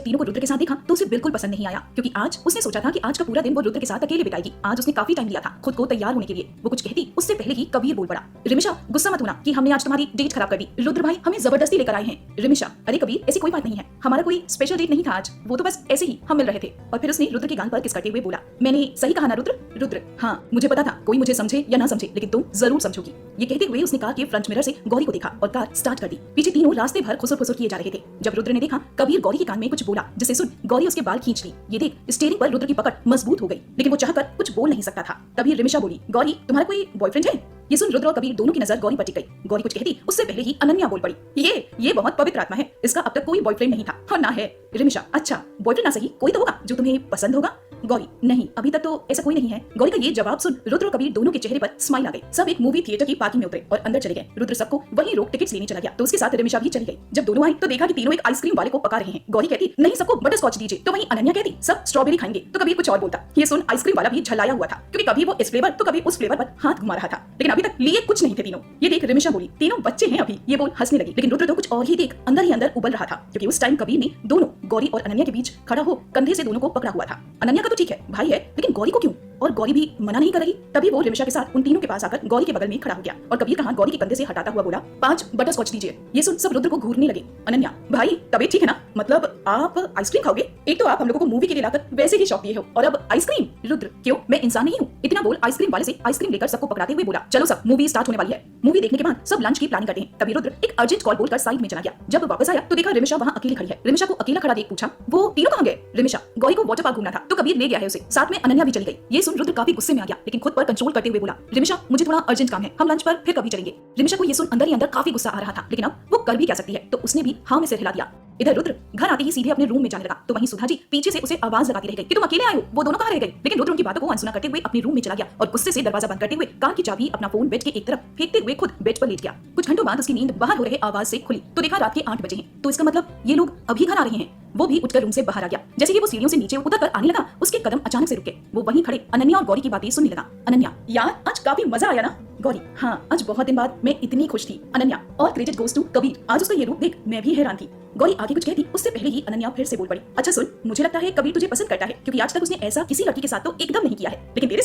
तीनों को रुद्र के साथ देखा तो उसे बिल्कुल पसंद नहीं आया, क्योंकि आज उसने सोचा था कि आज का पूरा दिन वो रुद्र के साथ अकेले बिताएगी। आज उसने काफी टाइम लिया था खुद को तैयार होने के लिए। वो कुछ कहती उससे पहले ही कबीर बोल पड़ा, रिमिशा गुस्सा मत होना कि हमने आज तुम्हारी डेट खराब कर दी। रुद्र भाई हमें जबरदस्ती लेकर आए हैं। रिमिशा, अरे कबीर ऐसी कोई बात नहीं है, हमारा कोई स्पेशल डेट नहीं था आज, वो तो बस ऐसे ही हम मिल रहे थे। और फिर उसने रुद्र के गाल पर किस करते हुए बोला, मैंने सही कहा ना रुद्र? रुद्र, हाँ मुझे पता था कोई मुझे समझे या ना समझे लेकिन तुम जरूर समझोगी। ये कहते हुए उसने कार के फ्रंट मिरर से गौरी को देखा और कार स्टार्ट कर दी। पीछे तीनों रास्ते भर खुसर खुसर किए जा रहे थे। जब रुद्र ने देखा कबीर गौरी के कान में कुछ बोला, जिसे सुन गौरी उसके बाल खींच ली। ये देख स्टीयरिंग पर रुद्र की पकड़ मजबूत हो गई, लेकिन वो चाहकर कुछ बोल नहीं सकता था। तभी रिमिशा बोली, गौरी तुम्हारा कोई बॉयफ्रेंड है? ये सुन रुद्र और कबीर दोनों की नजर गौरी पर टिक गई। गौरी कुछ कहती उससे पहले ही अनन्या बोल पड़ी, ये बहुत पवित्र आत्मा है, इसका अब तक कोई बॉयफ्रेंड नहीं था और ना है। रिमिशा, अच्छा बॉयफ्रेंड ना सही कोई तो होगा जो तुम्हें पसंद होगा? गौरी, नहीं अभी तक तो ऐसा कोई नहीं है। गौरी का ये जवाब सुन रुद्र और कबीर दोनों के चेहरे पर स्माइल आ गई। सब एक मूवी थिएटर की पार्किंग में उतरे और अंदर चले गए। रुद्र सबको वहीं रोक टिकट्स लेने चला गया तो उसके साथ रिमिशा भी चली गई। जब दोनों आई तो देखा कि तीनों एक आइसक्रीम वाले को पका रहे हैं। गौरी कहती नहीं सबको बटर स्कॉच दीजिए, तो वहीं अनन्या कहती सब स्ट्रॉबेरी खाएंगे, तो कबीर कुछ और बोलता। ये सुन आइसक्रीम वाला भी झल्लाया हुआ था, क्योंकि कभी वो इस फ्लेवर तो कभी उस फ्लेवर पर हाथ घुमा रहा था, लेकिन अभी तक लिए कुछ नहीं थे तीनों। ये देख रिमिशा बोली, तीनों बच्चे हैं अभी, ये बोल हंसने लगी। लेकिन रुद्र तो कुछ और ही देख अंदर ही अंदर उबल रहा था, क्योंकि उस टाइम कबीर ने दोनों गौरी और अनन्या के बीच खड़ा हो कंधे से दोनों को पकड़ा हुआ था। अनन्या का तो ठीक है भाई है, लेकिन गौरी को क्यों? और गौरी भी मना नहीं कर रही। तभी वो रिमिशा के साथ उन तीनों के पास आकर गौरी के बगल में खड़ा हो गया और कबीर का हाथ गौरी के कंधे से हटाता हुआ बोला, 5 बटर स्कॉच दीजिए। ये सुन सब रुद्र को घूरने लगे। अनन्या, भाई तबीयत ठीक है ना? मतलब आप आइसक्रीम खाओगे? एक तो आप हम लोगों को मूवी के लिए लाकर वैसे ही शौक दिए हो और अब आइसक्रीम? रुद्र, क्यों मैं इंसान नहीं हूँ? इतना बोल आइसक्रीम वाले से आइसक्रीम लेकर सबको पकड़ाते हुए बोला, चलो सब मूवी स्टार्ट होने वाली है। मूवी देखने के बाद सब लंच की प्लानिंग करते हैं। तभी रुद्र एक अर्जेंट कॉल बोलकर साइड में चला गया। जब वापस आया तो देखा रिमिशा वहाँ अकेली खड़ी है। रिमिशा को अकेला खड़ा देख पूछा, वो तीनों कहाँ गए? रिमिशा, गौरी को वाटर पार्क घूमना था तो कबीर ले गया है उसे, साथ में अनन्या भी चली गई। ये सुन रुद्र काफी गुस्से में आ गया, लेकिन खुद पर कंट्रोल करते हुए बोला, रिमिशा मुझे थोड़ा अर्जेंट काम है, हम लंच पर फिर कभी चलेंगे। रिमिशा को ये सुन अंदर ही अंदर काफी गुस्सा आ रहा था, लेकिन अब वो कर भी क्या सकती है, तो उसने भी हाँ में सिर हिला दिया। इधर रुद्र घर आते ही सीधे अपने रूम में जाने लगा, तो वहीं सुधा जी पीछे से उसे आवाज लगाती रह गई कि तुम अकेले आए हो, वो दोनों कहाँ रह गए? लेकिन रुद्र उनकी बातों को अनसुना करते हुए अपने रूम में चला गया और गुस्से से दरवाजा बंद करते हुए कार की चाबी अपना फोन बेड के एक तरफ फेंकते हुए खुद बेड पर लेट गया। कुछ घंटों बाद उसकी नींद बाहर हो रहे आवाज से खुली तो देखा रात के 8 बजे हैं, तो इसका मतलब ये लोग अभी घर आ रहे हैं। वो भी उठकर रूम से बाहर आ गया। जैसे ही वो सीढ़ियों से नीचे उतर कर आने लगा, उसके कदम अचानक से रुके। वो वहीं खड़े अनन्या और गौरी की बातें सुनने लगा। अनन्या, यार आज काफी मजा आया ना? गौरी, हाँ आज बहुत दिन बाद मैं इतनी खुश थी। अनन्या, और क्रेडिट गोज टू कबीर, आज उसका ये रूप देख मैं भी हैरान थी। गौरी आगे कुछ कहती उससे पहले ही अनन्या फिर से बोल पड़ी, अच्छा सुन, मुझे लगता है कबीर तुझे पसंद करता है, क्योंकि आज तक उसने ऐसा किसी लड़की के साथ तो एकदम नहीं किया है, लेकिन तेरे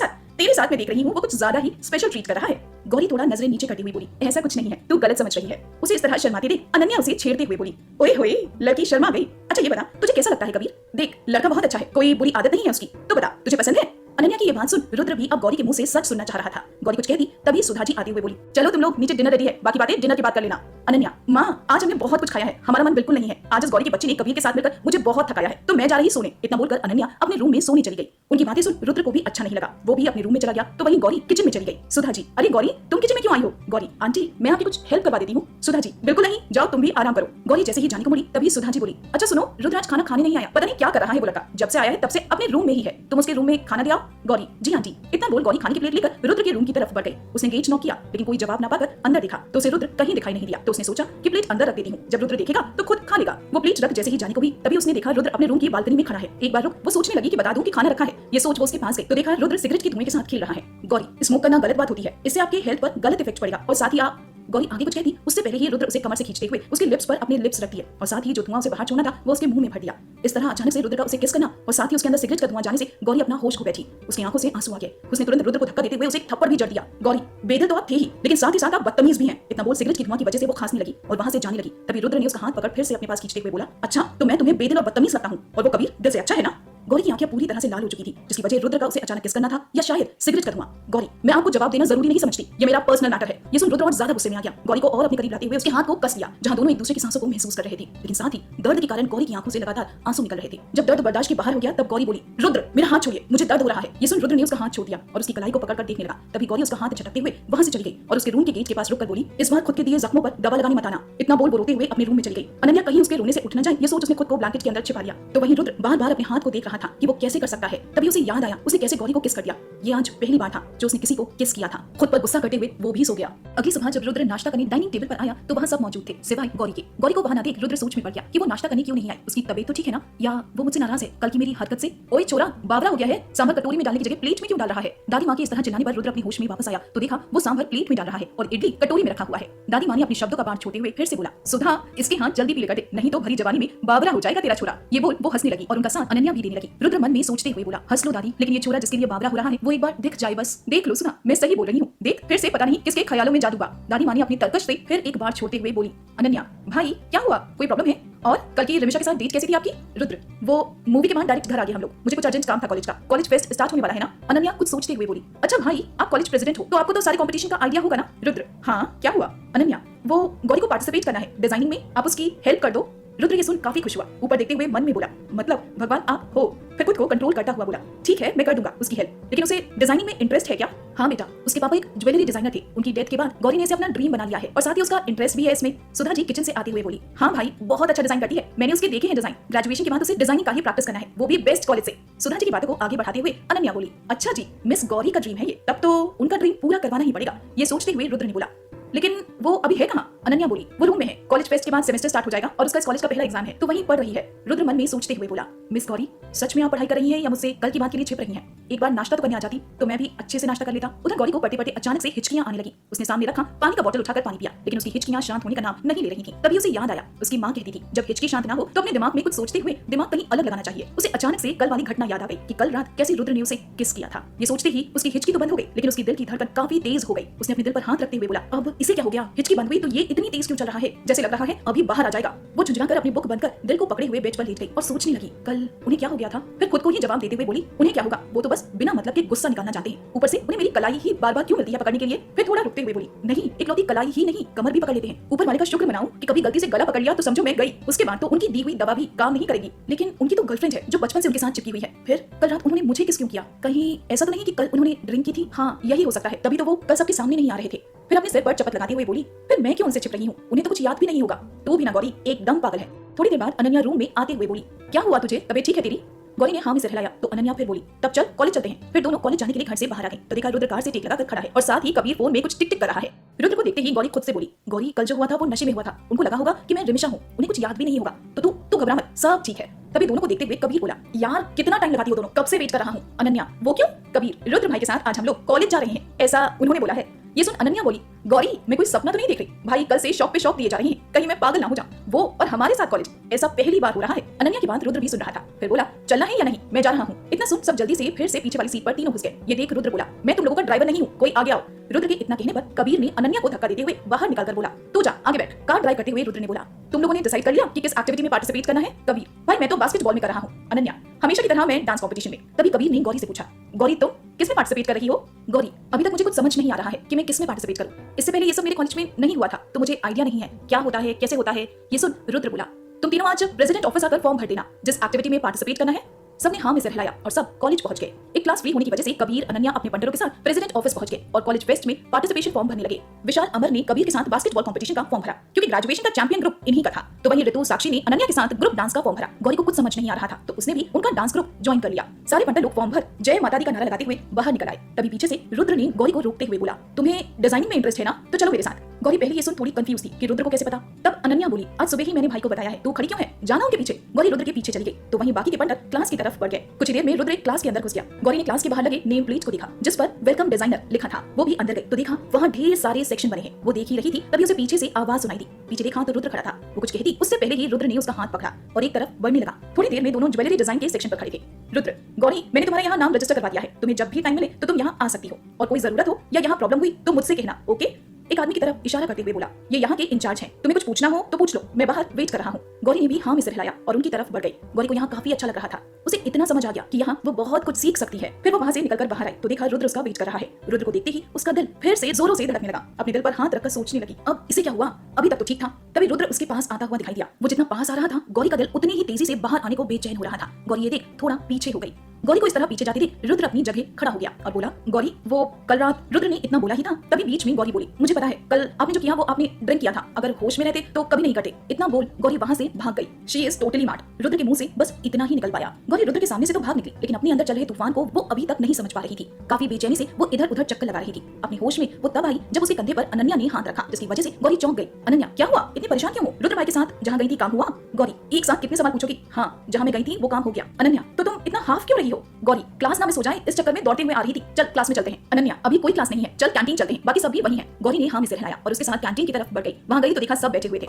साथ मैं देख रही हूँ वो कुछ ज्यादा ही स्पेशल ट्रीट कर रहा है। गौरी थोड़ा नजरें नीचे करती हुई बोली, ऐसा कुछ नहीं है, तू गलत समझ रही है। उसे इस तरह शर्माते देख अनन्या उसे छेड़ते हुए बोली, ओए होए लड़की शर्मा गई। अच्छा ये बता तुझे कैसा लगता है कबीर? देख लड़का बहुत अच्छा है, कोई बुरी आदत नहीं है उसकी, तो बता तुझे पसंद है? अनन्या की ये बात सुन रुद्र भी अब गौरी के मुंह से सच सुनना चाह रहा था। गौरी कुछ कहती तभी सुधा जी आते हुए बोली, चलो तुम लोग नीचे डिनर रेडी है, बाकी बातें डिनर के बाद कर लेना। अनन्या, माँ आज हमने बहुत कुछ खाया है, हमारा मन बिल्कुल नहीं है, आज इस गौरी के बच्चे ने कबीर के साथ मिलकर मुझे बहुत थकाया है, तो मैं जा रही सोने। इतना बोलकर अनन्या अपने रूम में सोने चली गई। उनकी बातें सुन रुद्र को भी अच्छा नहीं लगा, वो भी अपने रूम में चला गया। तो वहीं गौरी किचन में चली गई। सुधा जी, अरे गौरी तुम किचन में क्यों आई हो? गौरी, आंटी मैं आपकी कुछ हेल्प करवा देती हूँ। सुधा जी, बिल्कुल नहीं, जाओ तुम भी आराम करो। गौरी जैसे ही जाने को मुड़ी तभी सुधा जी बोली, अच्छा सुनो, रुद्र आज खाना खाने नहीं आया, पता नहीं क्या कर रहा है वो लड़का, जब से आया है तब से अपने रूम में ही है, तुम उसके रूम में खाना ले आओ। गौरी, जी आंटी। इतना बोल गौरी खाने की प्लेट लेकर रुद्र के रूम की तरफ बढ़ गई। उसने गेट नॉक किया, लेकिन कोई जवाब ना पाकर अंदर देखा तो उसे रुद्र कहीं दिखाई नहीं दिया, तो उसने सोचा कि प्लेट अंदर रख देती हूँ, जब रुद्र देखेगा तो खुद खा लेगा। वो प्लेट रख जैसे ही जाने को भी तभी उसने देखा रुद्र अपने रूम की बालकनी में खड़ा है। एक बार रुक, वो सोचने लगी कि बता दूं कि खाना रखा है। ये सोच वो उसके पास गई तो देखा रुद्र सिगरेट के धुएं के साथ खेल रहा है। गौरी, स्मोक करना गलत बात होती है, इससे आपके हेल्थ पर गलत इफेक्ट पड़ेगा, और साथ ही आप गौरी आगे कुछ कहती उससे पहले ही रुद्र उसे कमर से खींचते हुए उसके लिप्स पर अपने लिप्स रख दिए और साथ ही जो धुआं उसे बाहर छोड़ना था वो उसके मुंह में भर दिया। इस तरह अचानक से रुद्र का उसे किस करना और साथ ही उसके अंदर सिगरेट का धुआं जाने से गौरी अपना होश खो बैठी। उसकी आंखों से आंसू आ गए। उसने तुरंत रुद्र को धक्का देते हुए उसे थप्पड़ भी जड़ दिया। गौरी, बेदल तो आप थे ही, लेकिन साथ ही साथ आप बदतमीज भी हैं। इतना बोल सिगरेट की धुआं की वजह से वो खांसने लगी और वहां से जाने लगी। तभी रुद्र ने उसका हाथ पकड़ फिर से अपने पास खींचते हुए बोला, अच्छा तो मैं तुम्हें बेदल और बदतमीज लगता हूँ, और वो कबीर दिल से अच्छा है ना? गौरी की आंखें पूरी तरह से लाल हो चुकी थी, जिसकी वजह रुद्र का उसे अचानक किस करना था या शायद सिगरेट का धुआं। गौरी, मैं आपको जवाब देना जरूरी नहीं समझती, ये मेरा पर्सनल मैटर है। ये सुन रुद्र और ज्यादा गुस्से में आ गया। गौरी को और अपने करीब लाते हुए उसके हाथ को कस लिया, जहां दोनों एक दूसरे की सांसों को महसूस कर रहे थे, लेकिन साथ ही दर्द के कारण गौरी की आंखों से लगातार आंसू निकल रहे थे। जब दर्द बर्दाश्त के बाहर हो गया तब गौरी बोली, रुद्र मेरा हाथ छोड़िए, मुझे दर्द हो रहा है। ये सुन रुद्र ने उसका हाथ छोड़ दिया और उसकी कलाई को पकड़कर देखने लगा। तभी गौरी उसका हाथ झटकते हुए वहां से चली गई और उसके रूम के गेट के पास रुककर बोली, इस बार खुद के दिए जख्मों पर दवा लगाने मत आना। इतना बोल वो रोते हुए अपने रूम में चली गई। अनन्या कहीं उसके रोने से उठ न जाए ये सोच उसने खुद को ब्लैंकेट के अंदर छिपा लिया। तो वहीं रुद्र बार बार अपने हाथ को देख रहा था कि वो कैसे कर सकता है। तभी उसे याद आया उसने कैसे गौरी को किस कर दिया। ये आज पहली बार था जो उसने किसी को किस किया था। खुद पर गुस्सा करते हुए वो भी सो गया। अगली सुबह जब रुद्र नाश्ता करने डाइनिंग टेबल पर आया तो वहाँ सब मौजूद थे सिवाय गौरी के। गौरी को वहाँ ना देख रुद्र सोच में पड़ गया कि वो नाश्ता करने क्यों नहीं आई। उसकी तबीयत तो ठीक है ना, या वो मुझसे नाराज है कल की मेरी हरकत से। ओए छोरा, बावरा हो गया है, सांभर कटोरी में डालने की जगह प्लेट में क्यों डाल रहा है। दादी माँ की इस तरह चिल्लाने पर रुद्र अपनी होश में वापस आया तो देखा वो सांभर प्लेट में डाल रहा है और इडली कटोरी में रखा हुआ है। दादी माँ ने अपने शब्दों का बाढ़ छोड़ते हुए फिर से बोला, सुधा इसके हाथ जल्दी पीले कर दे, नहीं तो भरी जवानी में बावरा हो जाएगा तेरा छोरा। ये बोल वो हंसने लगी और उनका साथ अनन्या भी देने लगी। रुद्र मन में सोचते हुए बोला, हंस लो दादी, लेकिन ये छोरा जिसके लिए बावरा हो रहा है वो एक बार दिख जाए बस। देख लो सुधा, मैं सही बोल रही हूँ, देख फिर से पता नहीं किसके ख्यालों में जादू बा। दादी माँ ने अपनी तरकश से फिर एक बार छोड़ते हुए बोली, अनन्या भाई क्या हुआ, कोई प्रॉब्लम है? और कल की रिमिशा के साथ डेट कैसी थी आपकी? रुद्र, वो मूवी के बाद डायरेक्ट घर आ गए हम लोग, मुझे कुछ अर्जेंट काम था कॉलेज का। कॉलेज फेस्ट स्टार्ट होने वाला है ना। अनन्या कुछ सोचते हुए बोली, अच्छा भाई आप कॉलेज प्रेसिडेंट हो तो आपको तो सारे कंपटीशन का आइडिया होगा ना। रुद्र, हाँ क्या हुआ? अनन्या, वो गौरी को पार्टिसिपेट करना है डिजाइनिंग में, आप उसकी हेल्प कर दो। रुद्र ये सुन काफी खुश हुआ, ऊपर देखते हुए मन में बोला, मतलब भगवान आप हो। फिर खुद को कंट्रोल करता हुआ बोला, ठीक है मैं कर दूंगा उसकी हेल्प, लेकिन उसे डिजाइनिंग में इंटरेस्ट है क्या? हाँ बेटा, उसके पापा एक ज्वेलरी डिजाइनर थे, उनकी डेथ के बाद गौरी ने इसे अपना ड्रीम बना लिया है और साथ ही उसका इंटरेस्ट भी है इसमें। सुधा जी किचन से आते हुए बोली, हाँ भाई बहुत अच्छा डिजाइन करती है, मैंने उसके देखे हैं डिजाइन। ग्रेजुएशन के बाद उसे डिजाइनिंग का ही प्रैक्टिस करना है, वो भी बेस्ट कॉलेज से। सुधा जी की बातों को आगे बढ़ाते हुए अनन्या बोली, अच्छा जी मिस गौरी का ड्रीम है ये, तब तो उनका ड्रीम पूरा करवाना ही पड़ेगा। ये सोचते हुए रुद्र ने बोला, लेकिन वो अभी है कहाँ? अनन्या बोली, वो रूम में है, कॉलेज फेस्ट के बाद सेमेस्टर स्टार्ट हो जाएगा और उसका इस कॉलेज का पहला एग्जाम है तो वहीं पढ़ रही है। रुद्र मन में सोचते हुए बोला, मिस गौरी सच में आप पढ़ाई कर रही हैं या मुझसे कल की बात के लिए छिप रही हैं? एक बार नाश्ता तो करने आ जाती तो मैं भी अच्छे से नाश्ता कर लेता। उधर गौरी को पढ़ते पढ़ते अचानक से हिचकियां आने लगी। उसने सामने रखा पानी का बोतल उठाकर पानी पिया, लेकिन उसकी हिचकियां शांत होने का नाम नहीं ले रही थी। तभी उसे याद आया उसकी माँ कहती थी, जब हिचकी शांत ना हो तो अपने दिमाग में कुछ सोचते हुए दिमाग कहीं अलग लगाना चाहिए। उसे अचानक से कल वाली घटना याद आ गई कि कल रात कैसे रुद्र ने उसे किस किया था। ये सोचते ही उसकी हिचकी तो बंद हो गई, लेकिन उसकी दिल की धड़कन काफी तेज हो गई। उसने अपने दिल पर हाथ रखते हुए बोला, अब इसे क्या हो गया? हिचकी बंद हुई तो ये इतनी तेज क्यों चल रहा है, जैसे लग रहा है अभी बाहर आ जाएगा। वो झुंझुनाकर अपनी बुक बंद कर दिल को पकड़े हुए बेंच पर लेट गई और सोचने लगी कल उन्हें क्या हो गया था। फिर खुद को ही जवाब देते हुए बोली, उन्हें क्या होगा, वो तो बस बिना मतलब के गुस्सा निकालना चाहते हैं, ऊपर से उन्हें मेरी कलाई ही बार बार क्यों मिलती है पकड़ने के लिए। फिर थोड़ा रुकते हुए बोली, नहीं इकलौती कलाई ही नहीं कमर भी पकड़ लेते हैं, ऊपर वाले का शुक्र मनाऊं कि कभी गलती से गला पकड़ लिया तो समझो मैं गई, उसके बाद तो उनकी दी हुई दवा भी काम नहीं करेगी। लेकिन उनकी तो गर्लफ्रेंड है जो बचपन से उनके साथ चिपकी हुई है। फिर कल रात उन्होंने मुझे किस क्यों किया? कहीं ऐसा तो नहीं कि कल उन्होंने ड्रिंक की थी? हाँ यही हो सकता है, तभी तो वो कल सबके सामने नहीं आ रहे थे। फिर अपने सिर पर चपत लगाते हुए बोली, फिर मैं क्यों उनसे छिप रही हूँ, उन्हें तो कुछ याद भी नहीं होगा। तू भी ना गौरी एकदम पागल है। थोड़ी देर बाद अनन्या रूम में आते हुए बोली, क्या हुआ तुझे, तबीयत ठीक है तेरी? गौरी ने हाँ में सिर हिलाया तो अनन्या फिर बोली, तब चल कॉलेज चलते हैं। फिर दोनों कॉलेज जाने के लिए घर से बाहर आ गए तो देखा रुद्र कार से टेक लगाकर खड़ा है और साथ ही कबीर फोन में कुछ टिक टिक कर रहा है। रुद्र को देखते ही गौरी खुद से बोली, गौरी कल जो हुआ था वो नशे में हुआ था, उनको लगा होगा कि मैं रिमिशा हूँ, उन्हें कुछ याद भी नहीं होगा, तो तू घबरा मत, सब ठीक है। तभी दोनों को देखते हुए कबीर बोला, यार कितना टाइम लगाती हो दोनों, कब से वेट कर रहा हूँ। अनन्या, वो क्यों? कबीर, रुद्र भाई के साथ आज हम लोग कॉलेज जा रहे हैं, ऐसा उन्होंने बोला है। ये सुन अनन्या बोली, गौरी मैं कोई सपना तो नहीं देख रही, भाई कल से शौक पे शौक दिए जा रहे हैं, कहीं मैं पागल ना हो जाऊं, वो और हमारे साथ कॉलेज, ऐसा पहली बार हो रहा है। अनन्या की बात रुद्र भी सुन रहा था, फिर बोला, चलना है या नहीं, मैं जा रहा हूँ। इतना सुन सब जल्दी से फिर से पीछे वाली सीट पर तीनों घुस गए। ये देख रुद्र बोला, मैं तुम लोगों का ड्राइवर नहीं हूँ, कोई आगे आओ। रुद्र के इतना कहने पर कबीर ने अनन्या को धक्का देते हुए बाहर निकालकर बोला, तू जा आगे बैठ। कार ड्राइव करते हुए रुद्र ने बोला, तुम लोगों ने डिसाइड कर लिया कि किस एक्टिविटी में पार्टिसिपेट करना है? कबीर, भाई मैं तो बास्केटबॉल में कर रहा हूँ। अनन्या, हमेशा की तरह मैं डांस कॉम्पिटिशन में। तभी कबीर ने गौरी से पूछा, गौरी तुम किस में पार्टिसिपेट कर रही हो? गौरी, अभी तक मुझे कुछ समझ नहीं आ रहा है कि मैं किस में पार्टिसिपेट करूं, इससे पहले ये सब मेरे कॉलेज में नहीं हुआ था तो मुझे आइडिया नहीं है क्या होता है कैसे होता है। ये सुन रुद्र बोला, तुम तीनों आज प्रेसिडेंट ऑफिस आकर फॉर्म भर देना, जिस एक्टिविटी में पार्टिसिपेट करना है। सबने हाँ में सिर हिलाया और सब कॉलेज पहुंच गए। एक क्लास फ्री होने की वजह से कबीर अनन्या अपने पंडरों के साथ प्रेसिडेंट ऑफिस पहुंच गए और कॉलेज फेस्ट में पार्टिसिपेशन फॉर्म भरने लगे। विशाल अमर ने कबीर के साथ बास्केटबॉल कंपटीशन का फॉर्म भरा क्योंकि ग्रेजुएशन का चैंपियन ग्रुप इन्हीं का था। तो वहीं ऋतु साक्षी ने अनन्या के साथ ग्रुप डांस का फॉर्म भरा। गौरी को कुछ समझ नहीं आ रहा था तो उसने भी उनका डांस ग्रुप ज्वाइन कर लिया। सारे पंडर लोग फॉर्म भर जय माता दी का नारा लगाते हुए बाहर निकल आए। तभी पीछे से रुद्र ने गौरी को रोकते हुए बोला, तुम्हें डिजाइनिंग में इंटरेस्ट है ना, तो चलो मेरे साथ। गौरी पहले ये सुन थोड़ी कंफ्यूज थी कि रुद्र को कैसे पता। तब अनन्या बोली, आज सुबह ही मैंने भाई को बताया है, तू खड़ी क्यों है, जाना उनके पीछे। गौरी रुद्र के पीछे चली गई तो वहीं बाकी के पंडर क्लास की तरफ बढ़ गए। कुछ देर में रुद्र क्लास के अंदर घुस गया। गौरी ने क्लास के बाहर लगे नेम प्लेट को देखा जिस पर वेलकम डिजाइनर लिखा था। वो भी अंदर गई तो देखा वहाँ ढेर सारे सेक्शन बने हैं। वो देख ही रही थी तभी उसे पीछे से आवाज सुनाई दी। पीछे देखा तो रुद्र खड़ा था। वो कुछ कहती उससे पहले ही रुद्र ने उसका हाथ पकड़ा और एक तरफ बढ़ने लगा। थोड़ी देर में दोनों ज्वेलरी डिजाइन के सेक्शन पर खड़े थे। रुद्र, गौरी मैंने तुम्हारा यहाँ नाम रजिस्टर करवा दिया है, तुम्हें जब भी टाइम मिले तो तुम यहाँ आ सकती हो और कोई जरूरत हो या यहाँ प्रॉब्लम हुई तो मुझसे कहना, ओके। एक आदमी की तरफ इशारा करते हुए बोला, ये यहाँ के इंचार्ज हैं, तुम्हें कुछ पूछना हो तो पूछ लो, मैं बाहर वेट कर रहा हूँ। गौरी ने भी हाँ में सिर हिलाया और उनकी तरफ बढ़ गई। गौरी को यहाँ काफी अच्छा लग रहा था। उसे इतना समझ आ गया कि यहाँ वो बहुत कुछ सीख सकती है। फिर वो वहाँ से निकलकर बाहर आई तो देखा रुद्र उसका वेट कर रहा है। रुद्र को देखते ही उसका दिल फिर से जोरों से धड़कने लगा। अपने दिल पर हाथ रखकर सोचने लगी, अब इसे क्या हुआ, अभी तक तो ठीक था। तभी रुद्र उसके पास आता हुआ दिखाई दिया। वो जितना पास आ रहा था गौरी का दिल उतनी ही तेजी से बाहर आने को बेचैन हो रहा था। गौरी ये देख थोड़ा पीछे हो गई। गौरी को इस तरह पीछे जाते थे रुद्र अपनी जगह खड़ा हो गया और बोला, गौरी वो कल रात रुद्र ने इतना बोला ही था। तभी बीच में गौरी बोली, मुझे पता है कल आपने जो किया वो आपने ड्रिंक किया था, अगर होश में रहते तो कभी नहीं करते। इतना बोल गौरी वहां से भाग गई। She is totally mart. Rudra के मुंह से बस इतना ही निकल पाया। गौरी रुद्र के सामने से तो भाग निकली, लेकिन अपने अंदर चल रहे तूफान को वो अभी तक नहीं समझ पा रही थी। काफी बेचैनी से वो इधर उधर चक्कर लगा रही थी। अपने होश में वो तब आई जब उसके कंधे पर अनन्या ने हाथ रखा, जिसकी वजह से गौरी चौंक गई। अनन्या क्या हुआ, इतनी परेशान क्यों हो? रुद्र भाई के साथ जहाँ गई थी काम हुआ? गौरी एक साथ कितने सवाल पूछोगी? हाँ, जहाँ मैं गई थी वो काम हो गया। अनन्या तो तुम इतना हाफ क्यों रही हो? गौरी क्लास ना मिस हो जाए इस चक्कर में दौड़ते हुए आ रही थी। चल क्लास में चलते हैं। अनन्या अभी कोई क्लास नहीं है, चल कैंटीन चलते हैं, बाकी सब भी वही है। गौरी ने हाँ में सिर हिलाया और उसके साथ कैंटीन की तरफ बढ़ गई। वहां गई तो देखा सब बैठे हुए थे।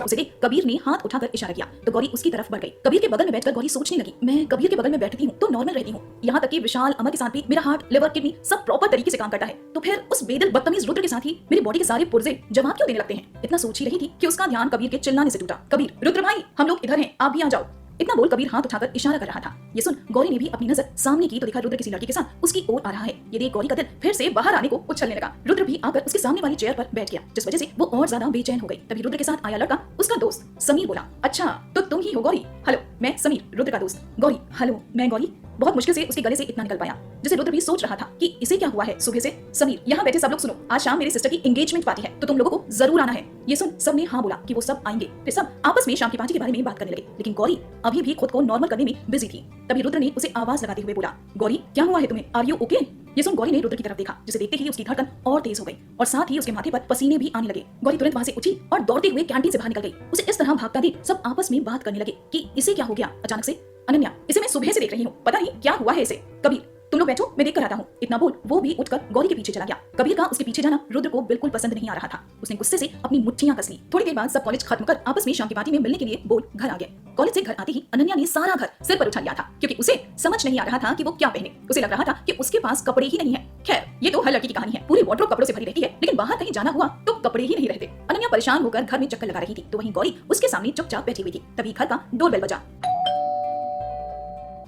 उसे देख कबीर ने हाथ उठाकर इशारा किया तो गौरी उसकी तरफ बढ़ गई। कबीर के बगल में बैठकर गौरी सोचने लगी, मैं कबीर के बगल में बैठती हूँ तो नॉर्मल रहती हूँ, यहाँ तक कि विशाल अमर के साथ भी मेरा हार्ट, लिवर, किडनी सब प्रॉपर तरीके से काम करता है, तो फिर उस बेदिल बदतमीज रुद्र के साथ ही मेरी बॉडी के सारे पुर्जे जवाब क्यों देने लगते हैं? इतना सोच ही रही थी कि उसका ध्यान कबीर के चिल्लाने से टूटा। कबीर, रुद्र भाई हम लोग इधर हैं, आप भी आ जाओ। इतना बोल कबीर हाथ उठाकर इशारा कर रहा था। ये सुन गौरी ने भी अपनी नजर सामने की तो देखा रुद्र किसी लड़की के साथ उसकी ओर आ रहा है। ये देख गौरी का दिल फिर से बाहर आने को उछलने लगा। रुद्र भी आकर उसके सामने वाली चेयर पर बैठ गया, जिस वजह से वो और ज्यादा बेचैन हो गई। तभी रुद्र के साथ आया लड़का उसका दोस्त समीर बोला, अच्छा तो तुम ही हो गौरी? हेलो मैं समीर, रुद्र का दोस्त। गौरी, हेलो मैं गौरी। बहुत मुश्किल से उसके गले से इतना निकल पाया, जिसे रुद्र भी सोच रहा था कि इसे क्या हुआ है सुबह से। समीर, यहाँ बैठे सब लोग सुनो, आज शाम मेरी सिस्टर की एंगेजमेंट पार्टी है, तो तुम लोगों को जरूर आना है। ये सुन सब ने हाँ बोला कि वो सब आएंगे। फिर सब आपस में शाम की पार्टी के बारे में बात करने लगे, लेकिन गौरी अभी भी खुद को नॉर्मल करने में बिजी थी। तभी रुद्र ने उसे आवाज लगाते हुए बोला, गौरी क्या हुआ है तुम्हें, आर यू ओके? ये सुन गौरी ने रुद्र की तरफ देखा, जिसे देखते ही उसकी धड़कन और तेज हो गई और साथ ही उसके माथे पर पसीने भी आने लगे। गौरी तुरंत वहां से उठी और दौड़ते हुए कैंटीन से बाहर निकल गई। उसे इस तरह भागता देख सब आपस में बात करने लगे कि इसे क्या हो गया अचानक से। अनन्या, इसे मैं सुबह से देख रही हूँ, पता नहीं क्या हुआ है इसे। कबीर, तुम लोग बैठो मैं देख कर आता हूँ। इतना बोल वो भी उठकर गौरी के पीछे चला गया। कबीर का उसके पीछे जाना रुद्र को बिल्कुल पसंद नहीं आ रहा था। उसने गुस्से से अपनी मुट्ठियां कस ली। थोड़ी देर बाद सब कॉलेज खत्म कर आपस में शाम की पार्टी में मिलने के लिए बोल घर आ गए। कॉलेज से घर आते ही अनन्या ने सारा घर सिर पर उठा लिया था, क्योंकि उसे समझ नहीं आ रहा था कि वो क्या पहने। उसे लग रहा था कि उसके पास कपड़े ही नहीं है। खैर ये तो हर लड़की की कहानी है, पूरी वार्डरोब कपड़ों से भरी रहती है, लेकिन बाहर कहीं जाना हुआ तो कपड़े ही नहीं रहते। अनन्या परेशान होकर घर में चक्कर लगा रही थी, तो वहीं गौरी उसके सामने चुपचाप बैठी हुई थी। तभी घर का डोरबेल बजा।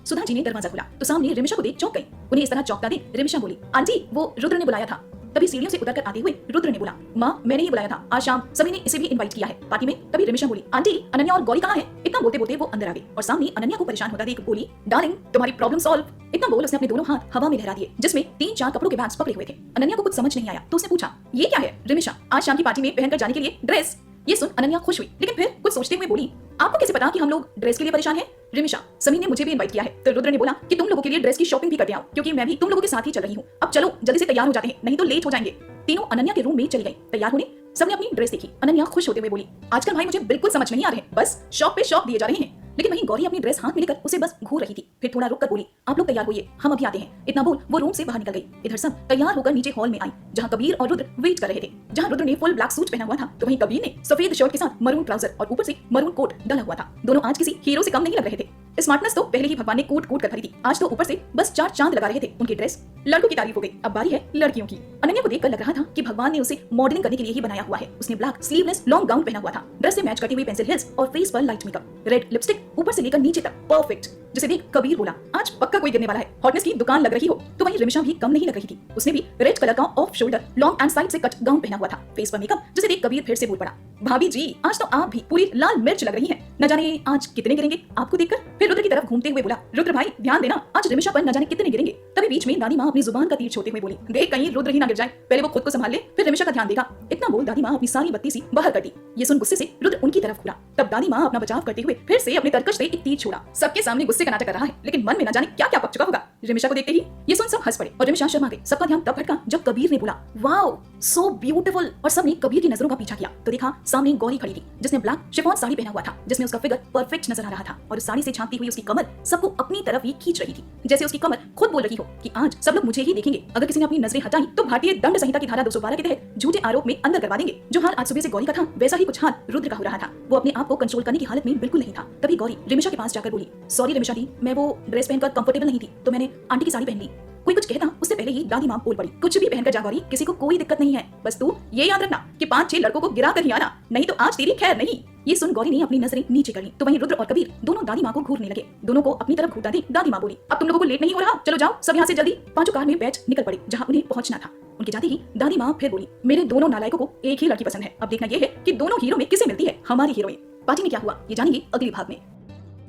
सुधा जी ने दरवाजा खोला तो सामने रिमिशा को देख चौंक गई। उन्हें इस तरह चौंकता देख रिमिशा बोली, आंटी वो रुद्र ने बुलाया था। तभी सीढ़ियों से उतरकर आते हुए रुद्र ने बोला, माँ मैंने ही बुलाया था, आज शाम सभी ने इसे भी इनवाइट किया है पार्टी में। तभी रिमिशा बोली, आंटी अनन्या और गौरी कहाँ है? इतना बोलते बोलते वो अंदर आ गई और सामने अनन्या को परेशान होता देख बोली, डार्लिंग तुम्हारी प्रॉब्लम सॉल्व। इतना बोल उसने अपने दोनों हाथ हवा में लहरा दिए, जिसमें 3-4 कपड़ों के बैग्स पकड़े हुए थे। अनन्या को कुछ समझ नहीं आया तो उसने पूछा, ये क्या है? रिमिशा, आज शाम की पार्टी में पहनकर जाने के लिए ड्रेस। ये सुन अनन्या खुश हुई, लेकिन फिर कुछ सोचते हुए बोली, आपको कैसे पता कि हम लोग ड्रेस के लिए परेशान हैं? रिमिशा, समीर ने मुझे भी इनवाइट किया है। तो रुद्र ने बोला कि तुम लोगों के लिए ड्रेस की शॉपिंग भी करते आओ, क्योंकि मैं भी तुम लोगों के साथ ही चल रही हूँ। अब चलो जल्दी से तैयार हो जाते हैं, नहीं तो लेट हो जाएंगे। तीनों अनन्या के रूम में चली गई। तैयार होने सबने अपनी ड्रेस देखी। अनन्या खुश होते हुए बोली, आजकल भाई मुझे बिल्कुल समझ नहीं आ रहे, बस शॉप पे शॉप दिए जा रहे हैं। लेकिन वहीं गौरी अपनी ड्रेस हाथ में लेकर उसे बस घूर रही थी। फिर थोड़ा रुक कर बोली, आप लोग तैयार होइए, हम अभी आते हैं। इतना बोल वो रूम से बाहर निकल गई। इधर सब तैयार होकर नीचे हॉल में आई, जहाँ कबीर और रुद्र वेट कर रहे थे। जहाँ रुद्र ने फुल ब्लैक सूट पहना हुआ था, तो वहीं कबीर ने सफेद शर्ट के साथ मरून ट्राउजर और ऊपर से मरून कोट डाला हुआ था। दोनों आज किसी हीरो से कम नहीं लग रहे थे। स्मार्टनेस तो पहले ही भगवान ने कूट कूट कर भरी थी, आज तो ऊपर से बस 4 चांद लगा रहे थे उनकी ड्रेस। लड़कों की तारीफ हो गई, अब बारी है लड़कियों की। अनन्या को देखकर लग रहा था कि भगवान ने उसे मॉडलिंग करने के लिए ही बनाया हुआ है। उसने ब्लैक स्लीवलेस लॉन्ग गाउन पहना हुआ था, ड्रेस से मैच करती हुई पेंसिल हिल्स और फेस पर लाइट मेकअप, रेड लिपस्टिक ऊपर से लेकर नीचे तक परफेक्ट, जिसे देख कबीर बोला, आज पक्का कोई गिरने वाला है, हॉटनेस की दुकान लग रही हो। तो वहीं रिमिशा भी कम नहीं लग रही थी। उसने भी रेड कलर का off shoulder long and side से कट गाउन पहना हुआ था, फेस पर मेकअप, जिसे देख कबीर फिर से बोल पड़ा, भाभी जी आज तो आप भी पूरी लाल मिर्च लग रही हैं, न जाने आज कितने गिरेंगे आपको देखकर। फिर रुद्र की तरफ घूमते हुए बोला, रुद्र भाई ध्यान देना, आज रिमिशा पर न जाने कितने गिरेंगे। तभी बीच में दादी माँ अपनी जुबान का तीर छोड़ते हुए बोली, देख कहीं रुद्र ही ना गिर जाए, पहले वो खुद को संभाल ले, फिर रिमिशा का ध्यान देगा। इतना बोल दादी माँ अपनी सारी बत्ती सी बाहर कर दी। ये सुन गुस्से से रुद्र उनकी तरफ घूरा। तब दादी माँ अपना बचाव करते हुए फिर से अपने तरकश से एक तीर छोड़ा। सबके सामने गुस्से का नाटक कर रहा है, लेकिन मन में न जाने क्या क्या पक चुका होगा। रिमिशा को देखते ही ये सुन सब हंस पड़े और रिमिशा शर्मा गई। सबका ध्यान तब भटका जब कबीर ने बोला, वाओ सो ब्यूटीफुल, और सबने कबीर की नजरों का पीछा किया तो देखा सामने गौरी खड़ी थी, जिसने ब्लैक शिफॉन साड़ी पहना हुआ था, जिसमें उसका फिगर परफेक्ट नजर आ रहा था और साड़ी से झांकती हुई उसकी कमर सबको अपनी तरफ ही खींच रही थी, जैसे उसकी कमर खुद बोल रही हो कि आज सब लोग मुझे ही देखेंगे। अगर किसी ने अपनी नजरें हटाई तो भारतीय दंड संहिता की धारा 212 के तहत झूठे आरोप में अंदर करवा देंगे। जो हाल आज सुबह से गौरी का था, वैसा ही कुछ हाल रुद्र का हो रहा था। वो अपने आप को कंट्रोल करने की हालत में बिल्कुल नहीं था। तभी गौरी रिमिशा के पास जाकर बोली, सॉरी रिमिशा दी, मैं वो ड्रेस पहनकर कंफर्टेबल नहीं थी, तो मैंने आंटी की साड़ी पहन ली। कोई कुछ कहता उससे पहले ही दादी माँ बोल पड़ी, कुछ भी पहनकर जा गौरी, किसी को कोई दिक्कत नहीं है, बस तू ये याद रखना कि 5-6 लड़कों को गिरा कर ही आना, नहीं तो आज तेरी खैर नहीं। ये सुन गौरी ने अपनी नजरें नीचे कर ली तो वहीं रुद्र और कबीर दोनों दादी माँ को घूरने लगे। दोनों को अपनी तरफ घूरता देख दादी माँ बोली, अब तुम लोगों को लेट नहीं हो रहा, चलो जाओ सब यहाँ से जल्दी। पांचों कार में बैठ निकल पड़ी जहाँ उन्हें पहुंचना था। उनके जाते ही दादी माँ फिर बोली, मेरे दोनों नालायकों को एक ही लड़की पसंद है, अब देखना ये है कि दोनों हीरो में किसे मिलती है हमारी हीरोइन। पार्टी में क्या हुआ ये जानेंगे अगले भाग में।